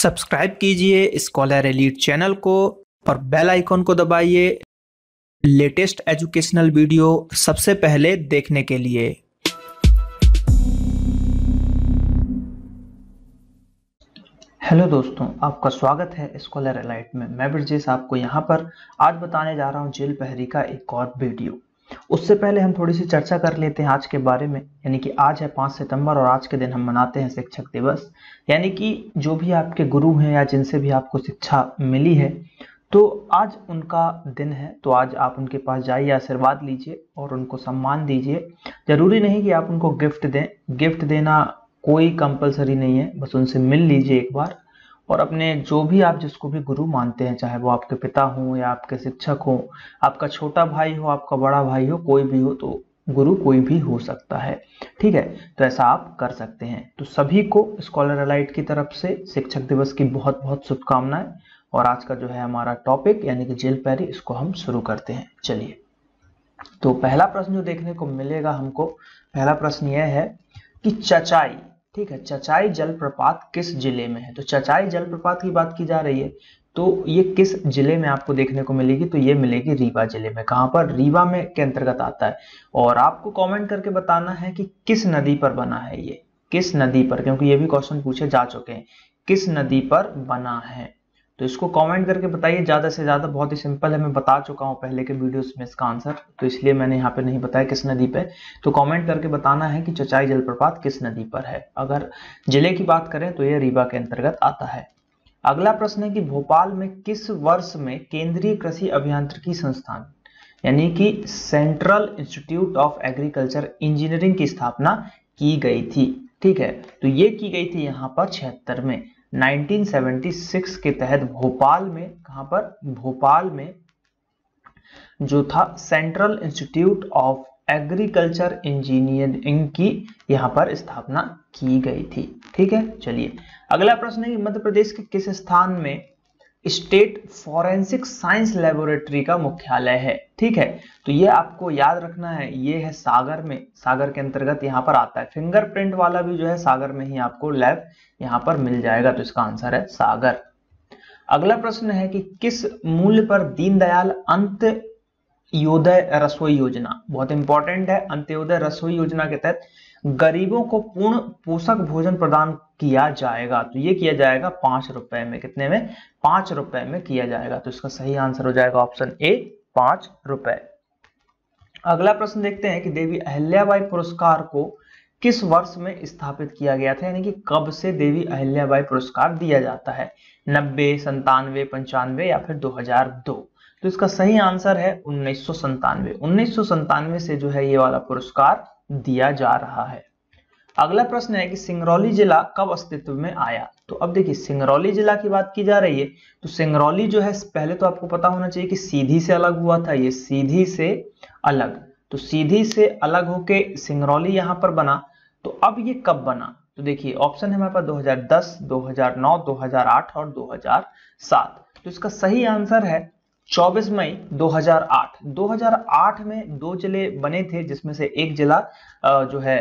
Subscribe कीजिए scholar elite channel को और बेल आइकॉन को दबाइए लेटेस्ट एजुकेशनल वीडियो सबसे पहले देखने के लिए। हेलो दोस्तों, आपका स्वागत है स्कॉलर एलाइट में। मैं ब्रजेश आपको यहाँ पर आज बताने जा रहा हूँ जेल पहरी का एक और वीडियो। उससे पहले हम थोड़ी सी चर्चा कर लेते हैं आज के बारे में। यानी कि आज है 5 सितंबर और आज के दिन हम मनाते हैं शिक्षक दिवस। यानी कि जो भी आपके गुरु हैं या जिनसे भी आपको शिक्षा मिली है तो आज उनका दिन है। तो आज आप उनके पास जाइए, आशीर्वाद लीजिए और उनको सम्मान दीजिए। जरूरी नहीं कि आप उनको गिफ्ट दें, गिफ्ट देना कोई कंपलसरी नहीं है, बस उनसे मिल लीजिए एक बार। और अपने जो भी आप जिसको भी गुरु मानते हैं, चाहे वो आपके पिता हो या आपके शिक्षक हो, आपका छोटा भाई हो, आपका बड़ा भाई हो, कोई भी हो, तो गुरु कोई भी हो सकता है। ठीक है, तो ऐसा आप कर सकते हैं। तो सभी को स्कॉलर एलाइट की तरफ से शिक्षक दिवस की बहुत बहुत शुभकामनाएं। और आज का जो है हमारा टॉपिक यानी कि जेल पहरी, इसको हम शुरू करते हैं। चलिए, तो पहला प्रश्न जो देखने को मिलेगा हमको, पहला प्रश्न यह है कि चचाई, ठीक है, चचाई जलप्रपात किस जिले में है। तो चचाई जलप्रपात की बात की जा रही है, तो ये किस जिले में आपको देखने को मिलेगी। तो ये मिलेगी रीवा जिले में। कहां पर? रीवा में के अंतर्गत आता है। और आपको कमेंट करके बताना है कि किस नदी पर बना है ये, किस नदी पर, क्योंकि ये भी क्वेश्चन पूछे जा चुके हैं, किस नदी पर बना है। तो इसको कमेंट करके बताइए ज्यादा से ज्यादा। बहुत ही सिंपल है, मैं बता चुका हूं पहले के वीडियोस में इसका आंसर, तो इसलिए मैंने यहाँ पे नहीं बताया किस नदी पे। तो कमेंट करके बताना है कि चचाई जलप्रपात किस नदी पर है। अगर जिले की बात करें तो ये रीवा के अंतर्गत आता है। अगला प्रश्न है कि भोपाल में किस वर्ष में केंद्रीय कृषि अभियांत्रिकी संस्थान यानी कि central institute of agriculture engineering की स्थापना की गई थी। ठीक है, तो ये की गई थी यहाँ पर 76 में, 1976 के तहत भोपाल में। कहां पर? भोपाल में जो था central institute of agriculture engineering की यहां पर स्थापना की गई थी। ठीक है, चलिए अगला प्रश्न है कि मध्य प्रदेश के किस स्थान में स्टेट फॉरेंसिक साइंस लेबोरेटरी का मुख्यालय है। ठीक है, तो ये आपको याद रखना है, ये है सागर में, सागर के अंतर्गत यहाँ पर आता है। फिंगरप्रिंट वाला भी जो है सागर में ही आपको लैब यहाँ पर मिल जाएगा, तो इसका आंसर है सागर। अगला प्रश्न है कि किस मूल्य पर दीनदयाल अंत्योदय रसोई योजना, बहुत इंपॉर्टेंट है, अंत्योदय रसोई योजना के तहत गरीबों को पूर्ण पोषक भोजन प्रदान किया जाएगा। तो ये किया जाएगा 5 रुपए में। कितने में? 5 रुपए में किया जाएगा। तो इसका सही आंसर हो जाएगा ऑप्शन ए, 5 रुपए। अगला प्रश्न देखते हैं कि देवी अहिल्याबाई पुरस्कार को किस वर्ष में स्थापित किया गया था, यानी कि कब से देवी अहिल्याबाई पुरस्कार दिया जाता है। 90, 97, 95 या फिर 2002। तो इसका सही आंसर है 1997। 1997 से जो है ये वाला पुरस्कार दिया जा रहा है। अगला प्रश्न है कि सिंगरौली जिला कब अस्तित्व में आया। तो अब देखिए, सिंगरौली जिला की बात की जा रही है, तो सिंगरौली जो है पहले तो आपको पता होना चाहिए कि सीधी से अलग हुआ था। ये सीधी से अलग, तो सीधी से अलग होके सिंगरौली यहां पर बना। तो अब ये कब बना? तो देखिए ऑप्शन है हमारे पास 2010, 2009, 2008 और 2007। तो इसका सही आंसर है 24 मई 2008। 2008 में 2 जिले बने थे, जिसमें से एक जिला जो है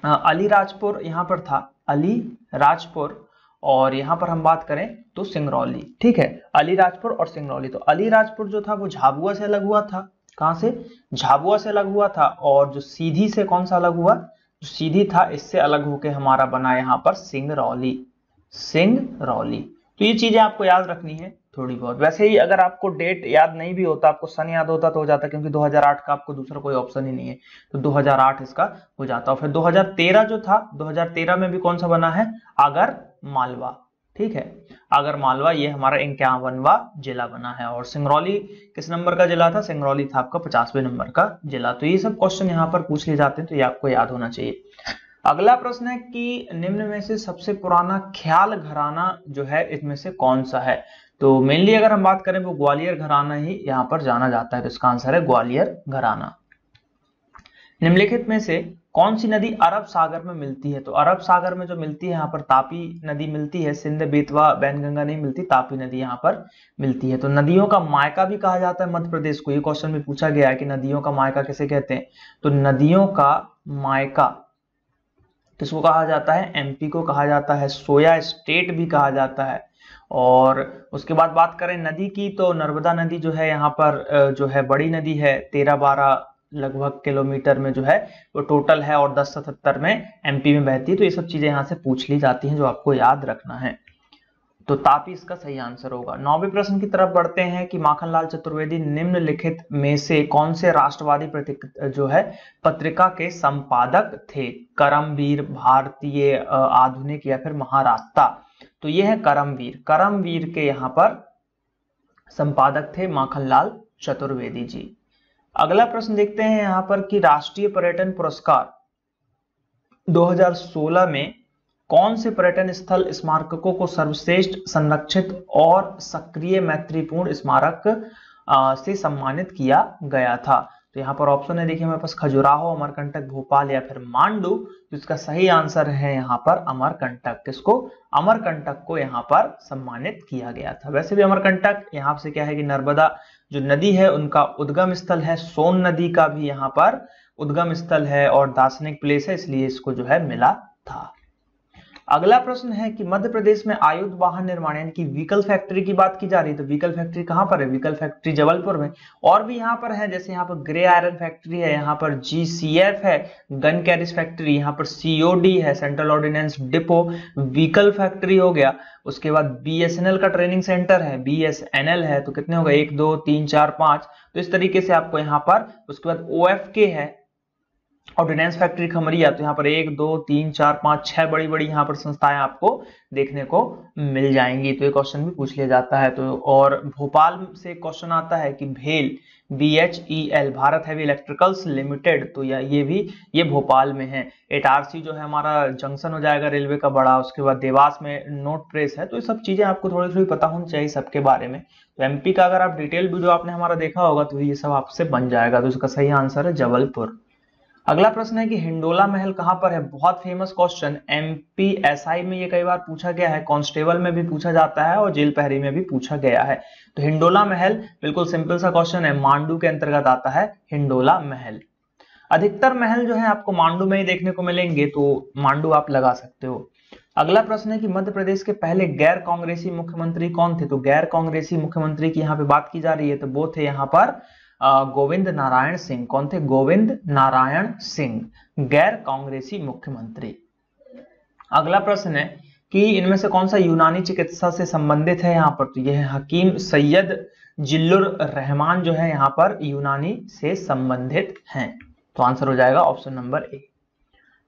अलीराजपुर यहाँ पर था, अलीराजपुर। और यहाँ पर हम बात करें तो सिंगरौली। ठीक है, अलीराजपुर और सिंगरौली। तो अलीराजपुर जो था वो झाबुआ से अलग हुआ था। कहां से? झाबुआ से अलग हुआ था। और जो सीधी से कौन सा अलग हुआ? जो सीधी था इससे अलग होके हमारा बना यहाँ पर सिंगरौली, सिंगरौली। तो ये चीजें आपको याद रखनी है थोड़ी बहुत। वैसे ही अगर आपको डेट याद नहीं भी होता, आपको सन याद होता तो हो जाता, क्योंकि 2008 का आपको दूसरा कोई ऑप्शन ही नहीं है, तो 2008 इसका हो जाता। और फिर 2013 जो था, 2013 में भी कौन सा बना है? आगर मालवा। ठीक है, आगर मालवा ये हमारा 51वां जिला बना है। और सिंगरौली किस नंबर का जिला था? सिंगरौली था आपका 50वें नंबर का जिला। तो ये सब क्वेश्चन यहाँ पर पूछ लिए जाते हैं, तो ये आपको याद होना चाहिए। अगला प्रश्न है कि निम्न में से सबसे पुराना ख्याल घराना जो है इसमें से कौन सा है। तो मेनली अगर हम बात करें वो ग्वालियर घराना ही यहाँ पर जाना जाता है। तो इसका आंसर है ग्वालियर घराना। निम्नलिखित में से कौन सी नदी अरब सागर में मिलती है। तो अरब सागर में जो मिलती है यहाँ पर तापी नदी मिलती है। सिंध, बेतवा, बैनगंगा नहीं मिलती, तापी नदी यहाँ पर मिलती है। तो नदियों का मायका भी कहा जाता है मध्य प्रदेश को। ये क्वेश्चन भी पूछा गया है कि नदियों का मायका किसे कहते हैं। तो नदियों का मायका तो इसको कहा जाता है एमपी को कहा जाता है सोया स्टेट भी कहा जाता है। और उसके बाद बात करें नदी की, तो नर्मदा नदी जो है यहाँ पर जो है बड़ी नदी है, 13-12 लगभग किलोमीटर में जो है वो टोटल है, और 1077 में एमपी में बहती है। तो ये सब चीजें यहाँ से पूछ ली जाती हैं जो आपको याद रखना है। तो तापी इसका सही आंसर होगा। 9वें प्रश्न की तरफ बढ़ते हैं कि माखनलाल चतुर्वेदी निम्नलिखित में से कौन से राष्ट्रवादी जो है पत्रिका के संपादक थे? करमवीर, भारतीय आधुनिक या फिर महारास्ता? तो ये है करमवीर। करमवीर के यहाँ पर संपादक थे माखनलाल चतुर्वेदी जी। अगला प्रश्न देखते हैं यहाँ पर कि राष्ट्रीय पर्यटन पुरस्कार 2016 में कौन से पर्यटन स्थल स्मारकों को सर्वश्रेष्ठ संरक्षित और सक्रिय मैत्रीपूर्ण स्मारक से सम्मानित किया गया था? तो यहाँ पर ऑप्शन है, देखिए मेरे पास, खजुराहो, अमरकंटक, भोपाल या फिर मांडू। तो इसका सही आंसर है यहाँ पर अमरकंटक। किसको? अमरकंटक को यहाँ पर सम्मानित किया गया था। वैसे भी अमरकंटक यहाँ से क्या है कि नर्मदा जो नदी है उनका उद्गम स्थल है, सोन नदी का भी यहाँ पर उद्गम स्थल है और दार्शनिक प्लेस है, इसलिए इसको जो है मिला था। अगला प्रश्न है कि मध्य प्रदेश में आयुध वाहन निर्माण यानी कि व्हीकल फैक्ट्री की बात की जा रही है, तो व्हीकल फैक्ट्री कहां पर है? व्हीकल फैक्ट्री जबलपुर में। और भी यहाँ पर है, जैसे यहाँ पर ग्रे आयरन फैक्ट्री है, यहाँ पर जीसीएफ है, गन कैरिज फैक्ट्री, यहाँ पर सीओडी है, central ordnance depot, vehicle factory हो गया। उसके बाद बीएसएनएल का ट्रेनिंग सेंटर है, बीएसएनएल है। तो कितने हो गए? 1 2 3 4 5। तो इस तरीके से आपको यहाँ पर, उसके बाद ओएफके है, ऑर्डिनेंस फैक्ट्री खमरिया। तो यहाँ पर 1 2 3 4 5 6 बड़ी बड़ी यहाँ पर संस्थाएं आपको देखने को मिल जाएंगी। तो ये क्वेश्चन भी पूछ लिया जाता है। तो और भोपाल से क्वेश्चन आता है कि भेल, BHEL, Bharat heavy electricals limited, तो ये भोपाल में है। इटारसी जो है हमारा जंक्शन हो जाएगा रेलवे का बड़ा। उसके बाद देवास में नोट प्रेस है। तो ये सब चीजें आपको थोड़ी थोड़ी पता होनी चाहिए सबके बारे में। तो एमपी का अगर आप डिटेल वीडियो आपने हमारा देखा होगा तो ये सब आपसे बन जाएगा। तो इसका सही आंसर है जबलपुर। अगला प्रश्न है कि हिंडोला महल कहां पर है? बहुत फेमस क्वेश्चन, एमपीएसआई में ये कई बार पूछा गया है, कांस्टेबल में भी पूछा जाता है और जेल पहरी में भी पूछा गया है। तो हिंडोला महल बिल्कुल सिंपल सा क्वेश्चन है, मांडू के अंतर्गत आता है हिंडोला महल। अधिकतर महल जो है आपको मांडू में ही देखने को मिलेंगे, तो मांडू आप लगा सकते हो। अगला प्रश्न है कि मध्य प्रदेश के पहले गैर कांग्रेसी मुख्यमंत्री कौन थे? तो गैर कांग्रेसी मुख्यमंत्री की यहाँ पे बात की जा रही है, तो वो थे यहाँ पर गोविंद नारायण सिंह। कौन थे? गोविंद नारायण सिंह, गैर कांग्रेसी मुख्यमंत्री। अगला प्रश्न है कि इनमें से कौन सा यूनानी चिकित्सा से संबंधित है? यहाँ पर तो यह है हकीम सैयद जिल्लुर रहमान जो है यहाँ पर यूनानी से संबंधित हैं। तो आंसर हो जाएगा ऑप्शन नंबर ए।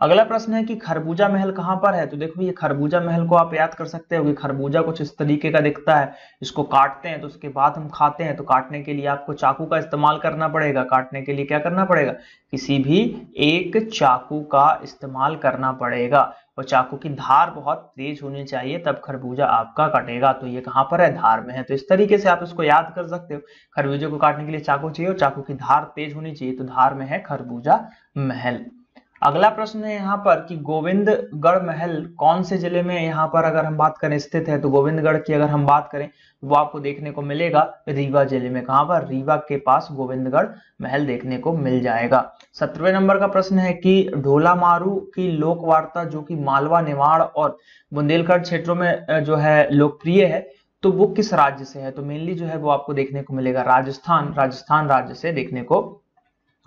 अगला प्रश्न है कि खरबूजा महल कहां पर है? तो देखो ये खरबूजा महल को आप याद कर सकते हो कि खरबूजा कुछ इस तरीके का दिखता है। इसको काटते हैं तो उसके बाद हम खाते हैं। तो काटने के लिए आपको चाकू का इस्तेमाल करना पड़ेगा। काटने के लिए क्या करना पड़ेगा? किसी भी एक चाकू का इस्तेमाल करना पड़ेगा और चाकू की धार बहुत तेज होनी चाहिए, तब खरबूजा आपका कटेगा। तो ये कहां पर है? धार में है। तो इस तरीके से आप इसको याद कर सकते हो। खरबूजे को काटने के लिए चाकू चाहिए और चाकू की धार तेज होनी चाहिए, तो धार में है खरबूजा महल। अगला प्रश्न है यहाँ पर कि गोविंदगढ़ महल कौन से जिले में यहाँ पर अगर हम बात करें स्थित है? तो गोविंदगढ़ की अगर हम बात करें वो आपको देखने को मिलेगा रीवा जिले में। कहां पर? रीवा के पास गोविंदगढ़ महल देखने को मिल जाएगा। 17वें नंबर का प्रश्न है कि ढोला मारू की लोक वार्ता जो कि मालवा, निमाड़ और बुंदेलखंड क्षेत्रों में जो है लोकप्रिय है, तो वो किस राज्य से है? तो मेनली जो है वो आपको देखने को मिलेगा राजस्थान राज्य से देखने को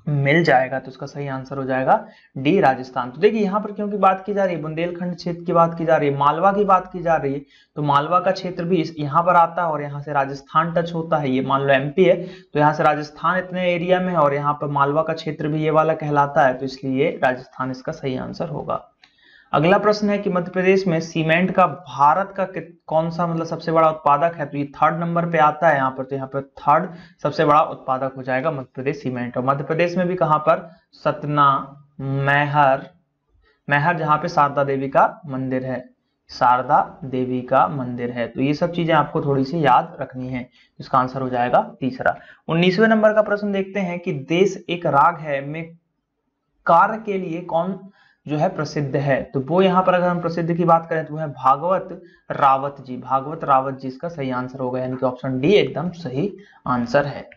मिल जाएगा। तो इसका सही आंसर हो जाएगा डी, राजस्थान। तो देखिए यहाँ पर क्योंकि बात की जा रही है बुंदेलखंड क्षेत्र की बात की जा रही है, मालवा की बात की जा रही है, तो मालवा का क्षेत्र भी यहाँ पर आता है और यहाँ से राजस्थान टच होता है। ये मान लो एमपी है तो यहाँ से राजस्थान इतने एरिया में है और यहाँ पर मालवा का क्षेत्र भी ये वाला कहलाता है, तो इसलिए राजस्थान इसका सही आंसर होगा। अगला प्रश्न है कि मध्य प्रदेश में सीमेंट का भारत का कौन सा मतलब सबसे बड़ा उत्पादक है? तो ये 3rd नंबर पे आता है यहाँ पर। तो यहाँ पर 3rd सबसे बड़ा उत्पादक हो जाएगा मध्य प्रदेश सीमेंट। और मध्य प्रदेश में भी कहां पर? सतना, मैहर जहां पे शारदा देवी का मंदिर है, शारदा देवी का मंदिर है। तो ये सब चीजें आपको थोड़ी सी याद रखनी है। इसका आंसर हो जाएगा तीसरा। 19वें नंबर का प्रश्न देखते हैं कि देश एक राग है में कार्य के लिए कौन जो है प्रसिद्ध है? तो वो यहाँ पर अगर हम प्रसिद्ध की बात करें तो वो है भागवत रावत जी। भागवत रावत जी इसका सही आंसर होगा, यानी कि ऑप्शन डी एकदम सही आंसर है।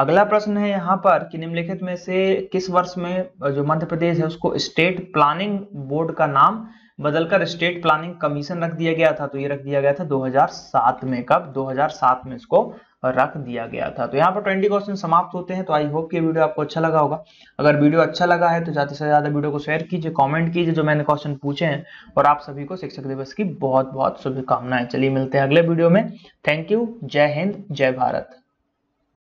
अगला प्रश्न है यहाँ पर कि निम्नलिखित में से किस वर्ष में जो मध्य प्रदेश है उसको स्टेट प्लानिंग बोर्ड का नाम बदलकर स्टेट प्लानिंग कमीशन रख दिया गया था? तो ये रख दिया गया था 2007 में। कब? 2007 में इसको रख दिया गया था। तो यहाँ पर 20 क्वेश्चन समाप्त होते हैं। तो आई होप कि ये वीडियो आपको अच्छा लगा होगा। अगर वीडियो अच्छा लगा है तो ज्यादा से ज्यादा वीडियो को शेयर कीजिए, कमेंट कीजिए जो मैंने क्वेश्चन पूछे हैं, और आप सभी को शिक्षक दिवस की बहुत बहुत शुभकामनाएं। चलिए मिलते हैं अगले वीडियो में। Thank you. जय हिंद, जय भारत।